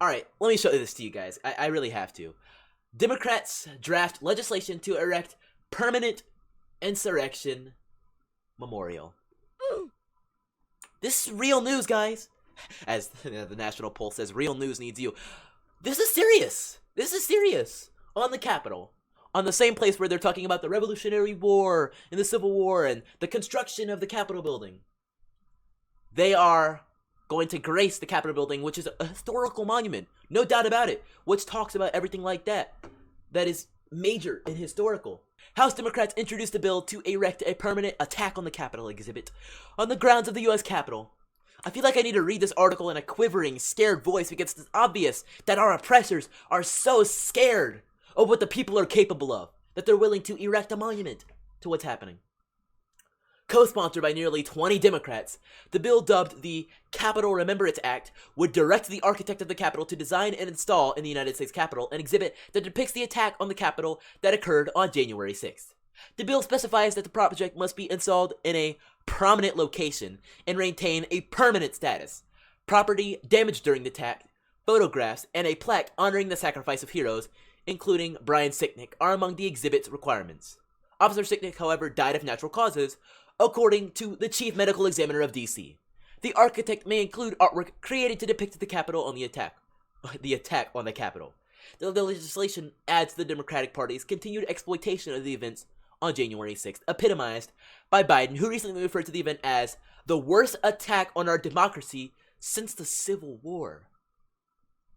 All right, let me show this to you guys. I really have to. Democrats draft legislation to erect permanent insurrection memorial. This is real news, guys. As the National Poll says, real news needs you. This is serious. This is serious. On the Capitol. On the same place where they're talking about the Revolutionary War and the Civil War and the construction of the Capitol building. They are going to grace the Capitol building, which is a historical monument. No doubt about it. Which talks about everything like that. That is major and historical. House Democrats introduced a bill to erect a permanent attack on the Capitol exhibit on the grounds of the U.S. Capitol. I feel like I need to read this article in a quivering, scared voice because it's obvious that our oppressors are so scared of what the people are capable of that they're willing to erect a monument to what's happening. Co-sponsored by nearly 20 Democrats, the bill dubbed the Capitol Remembrance Act would direct the architect of the Capitol to design and install in the United States Capitol an exhibit that depicts the attack on the Capitol that occurred on January 6th. The bill specifies that the project must be installed in a prominent location and maintain a permanent status. Property damaged during the attack, photographs, and a plaque honoring the sacrifice of heroes, including Brian Sicknick, are among the exhibit's requirements. Officer Sicknick, however, died of natural causes, according to the Chief Medical Examiner of D.C. The architect may include artwork created to depict the Capitol on the attack on the Capitol. The legislation adds to the Democratic Party's continued exploitation of the events on January 6th, epitomized by Biden, who recently referred to the event as the worst attack on our democracy since the Civil War.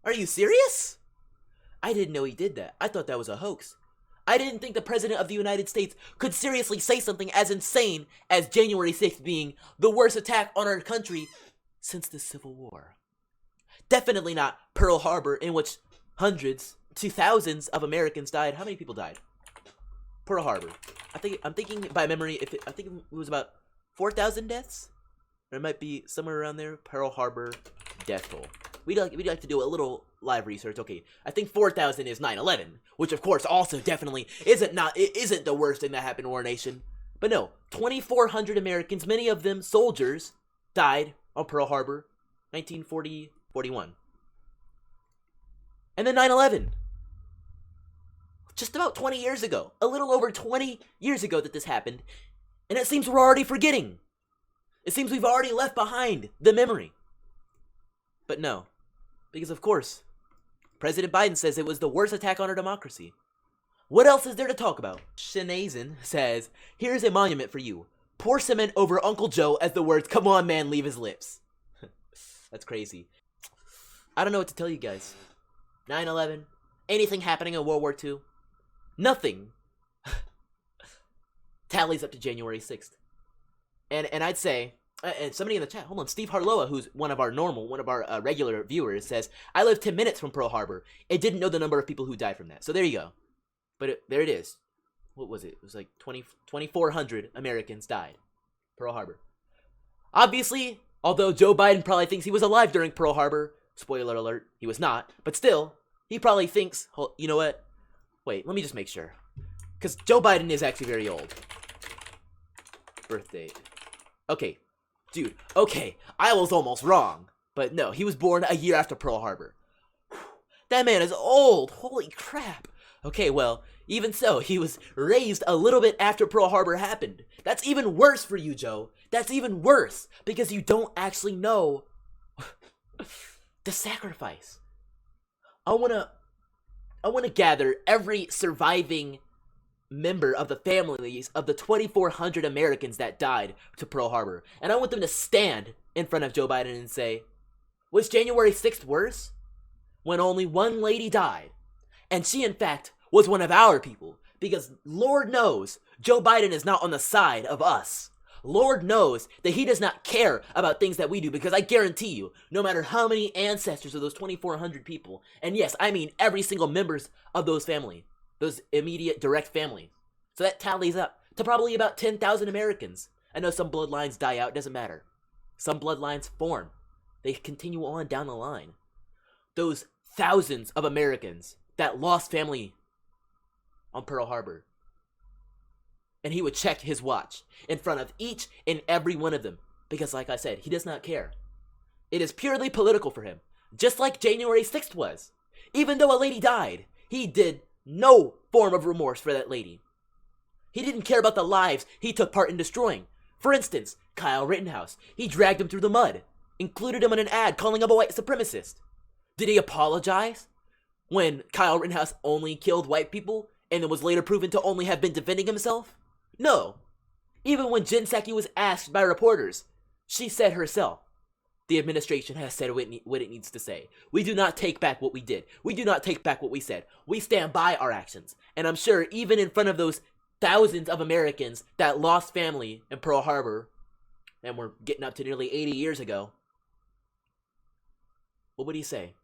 Are you serious? I didn't know he did that. I thought that was a hoax. I didn't think the President of the United States could seriously say something as insane as January 6th being the worst attack on our country since the Civil War. Definitely not Pearl Harbor, in which hundreds to thousands of Americans died. How many people died? Pearl Harbor. I'm thinking by memory, I think it was about 4,000 deaths. Or it might be somewhere around there. Pearl Harbor death toll. We'd like to do a little live research. Okay, I think 4,000 is 9/11, which of course also definitely isn't the worst thing that happened to our nation. But no, 2,400 Americans, many of them soldiers, died on Pearl Harbor, 1940-41. And then 9/11. Just about 20 years ago. A little over 20 years ago that this happened. And it seems we're already forgetting. It seems we've already left behind the memory. But no. Because of course, President Biden says it was the worst attack on our democracy. What else is there to talk about? Shenazin says, here's a monument for you. Pour cement over Uncle Joe as the words, come on man, leave his lips. That's crazy. I don't know what to tell you guys. 9/11, anything happening in World War II, nothing tallies up to January 6th. And I'd say, and somebody in the chat, hold on, Steve Harloa, who's one of our regular viewers, says, I lived 10 minutes from Pearl Harbor and didn't know the number of people who died from that. So there you go. But there it is. What was it? It was like 2,400 Americans died. Pearl Harbor. Obviously, although Joe Biden probably thinks he was alive during Pearl Harbor, spoiler alert, he was not, but still, he probably thinks, you know what? Wait, let me just make sure. Because Joe Biden is actually very old. Birth date. Okay. Dude, okay, I was almost wrong. But no, he was born a year after Pearl Harbor. That man is old. Holy crap. Okay, well, even so, he was raised a little bit after Pearl Harbor happened. That's even worse for you, Joe. That's even worse. Because you don't actually know the sacrifice. I wanna gather every surviving member of the families of the 2,400 Americans that died to Pearl Harbor. And I want them to stand in front of Joe Biden and say, was January 6th worse? When only one lady died. And she, in fact, was one of our people. Because Lord knows Joe Biden is not on the side of us. Lord knows that he does not care about things that we do. Because I guarantee you, no matter how many ancestors of those 2,400 people, and yes, I mean every single members of those family, those immediate direct families. So that tallies up to probably about 10,000 Americans. I know some bloodlines die out, doesn't matter. Some bloodlines form. They continue on down the line. Those thousands of Americans that lost family on Pearl Harbor. And he would check his watch in front of each and every one of them. Because like I said, he does not care. It is purely political for him. just like January 6th was. Even though a lady died, he did no form of remorse for that lady. He didn't care about the lives he took part in destroying. For instance, Kyle Rittenhouse. He dragged him through the mud, included him in an ad calling him a white supremacist. Did he apologize when Kyle Rittenhouse only killed white people and it was later proven to only have been defending himself? No. Even when Jen Psaki was asked by reporters, she said herself, the administration has said what it needs to say. We do not take back what we did. We do not take back what we said. We stand by our actions. And I'm sure even in front of those thousands of Americans that lost family in Pearl Harbor, and we're getting up to nearly 80 years ago, what would he say?